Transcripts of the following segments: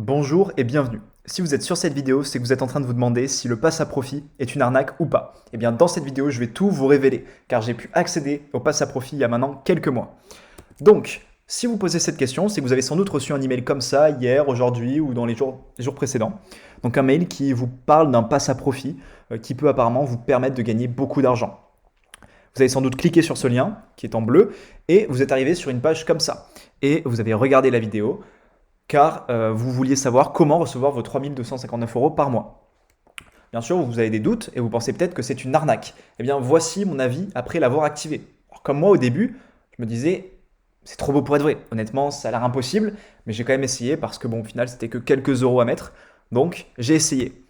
Bonjour et bienvenue. Si vous êtes sur cette vidéo, c'est que vous êtes en train de vous demander si le pass à profit est une arnaque ou pas. Eh bien, dans cette vidéo, je vais tout vous révéler, car j'ai pu accéder au pass à profit il y a maintenant quelques mois. Donc, si vous posez cette question, c'est que vous avez sans doute reçu un email comme ça hier, aujourd'hui ou dans les jours précédents. Donc un mail qui vous parle d'un pass à profit qui peut apparemment vous permettre de gagner beaucoup d'argent. Vous avez sans doute cliqué sur ce lien qui est en bleu et vous êtes arrivé sur une page comme ça. Et vous avez regardé la vidéo, car vous vouliez savoir comment recevoir vos 3259 euros par mois. Bien sûr, vous avez des doutes et vous pensez peut-être que c'est une arnaque. Eh bien, voici mon avis après l'avoir activé. Alors, comme moi au début, je me disais, c'est trop beau pour être vrai. Honnêtement, ça a l'air impossible, mais j'ai quand même essayé parce que bon, au final, c'était que quelques euros à mettre. Donc, j'ai essayé.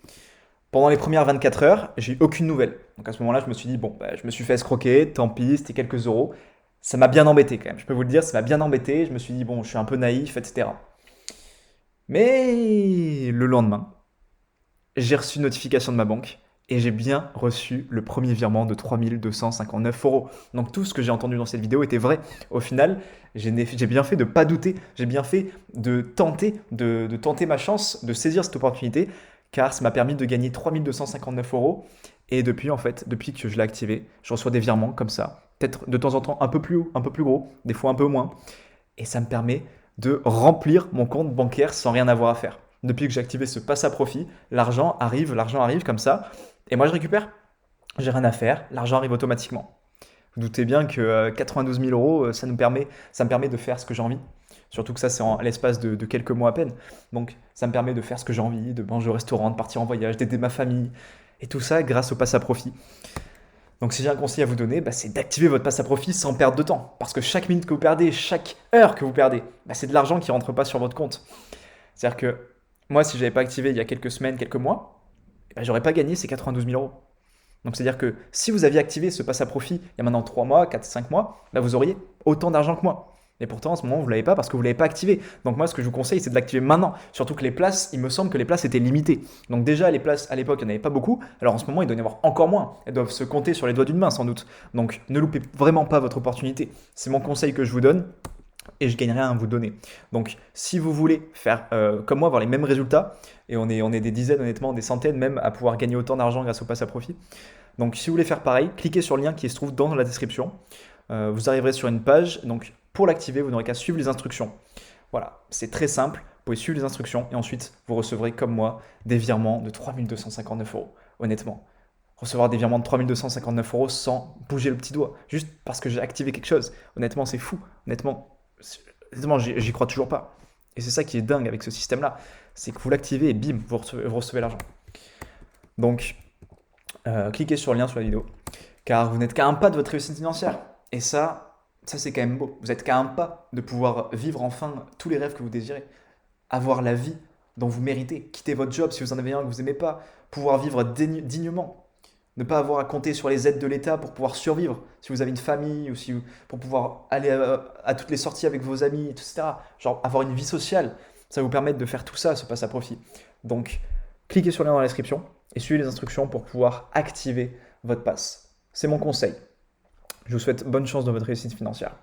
Pendant les premières 24 heures, j'ai eu aucune nouvelle. Donc à ce moment-là, je me suis dit, bon, bah, je me suis fait escroquer, tant pis, c'était quelques euros. Ça m'a bien embêté quand même, je peux vous le dire, ça m'a bien embêté. Je me suis dit, bon, je suis un peu naïf, etc. Mais le lendemain, j'ai reçu une notification de ma banque et j'ai bien reçu le premier virement de 3259 euros. Donc tout ce que j'ai entendu dans cette vidéo était vrai. Au final, j'ai bien fait de ne pas douter, j'ai bien fait de tenter ma chance, de saisir cette opportunité, car ça m'a permis de gagner 3259 euros. Et depuis, en fait, depuis que je l'ai activé, je reçois des virements comme ça, peut-être de temps en temps un peu plus haut, un peu plus gros, des fois un peu moins. Et ça me permet de remplir mon compte bancaire sans rien avoir à faire. Depuis que j'ai activé ce passe à profit, l'argent arrive comme ça, et moi je récupère. J'ai rien à faire, l'argent arrive automatiquement. Vous doutez bien que 92 000 euros, ça me permet de faire ce que j'ai envie. Surtout que ça, c'est en l'espace de quelques mois à peine. Donc, ça me permet de faire ce que j'ai envie, de manger au restaurant, de partir en voyage, d'aider ma famille. Et tout ça grâce au passe à profit. Donc si j'ai un conseil à vous donner, bah, c'est d'activer votre passe à profit sans perdre de temps. Parce que chaque minute que vous perdez, chaque heure que vous perdez, bah, c'est de l'argent qui ne rentre pas sur votre compte. C'est-à-dire que moi, si je n'avais pas activé il y a quelques semaines, quelques mois, bah, j'aurais pas gagné ces 92 000 euros. Donc c'est-à-dire que si vous aviez activé ce passe à profit il y a maintenant 3 mois, 4, 5 mois, bah, vous auriez autant d'argent que moi. Et pourtant, en ce moment, vous ne l'avez pas parce que vous ne l'avez pas activé. Donc moi, ce que je vous conseille, c'est de l'activer maintenant. Surtout que les places, il me semble que les places étaient limitées. Donc déjà, les places, à l'époque, il n'y en avait pas beaucoup. Alors en ce moment, il doit y en avoir encore moins. Elles doivent se compter sur les doigts d'une main, sans doute. Donc ne loupez vraiment pas votre opportunité. C'est mon conseil que je vous donne et je gagne rien à vous donner. Donc si vous voulez faire comme moi, avoir les mêmes résultats, et on est des dizaines, honnêtement, des centaines même, à pouvoir gagner autant d'argent grâce au pass à profit. Donc si vous voulez faire pareil, cliquez sur le lien qui se trouve dans la description. Vous arriverez sur une page. Donc pour l'activer, vous n'aurez qu'à suivre les instructions. Voilà, c'est très simple. Vous pouvez suivre les instructions et ensuite vous recevrez comme moi des virements de 3259 euros. Honnêtement, recevoir des virements de 3259 euros sans bouger le petit doigt, juste parce que j'ai activé quelque chose. Honnêtement, c'est fou. Honnêtement, j'y crois toujours pas. Et c'est ça qui est dingue avec ce système-là, c'est que vous l'activez et bim, vous recevez l'argent. Donc, cliquez sur le lien sur la vidéo, car vous n'êtes qu'à un pas de votre réussite financière. Et ça c'est quand même beau. Vous êtes qu'à un pas de pouvoir vivre enfin tous les rêves que vous désirez, avoir la vie dont vous méritez, quitter votre job si vous en avez un que vous n'aimez pas, pouvoir vivre dignement, ne pas avoir à compter sur les aides de l'État pour pouvoir survivre, si vous avez une famille ou pour pouvoir aller à toutes les sorties avec vos amis, etc. Genre avoir une vie sociale, ça va vous permettre de faire tout ça, ce passe à profit. Donc, cliquez sur le lien dans la description et suivez les instructions pour pouvoir activer votre passe. C'est mon conseil. Je vous souhaite bonne chance dans votre réussite financière.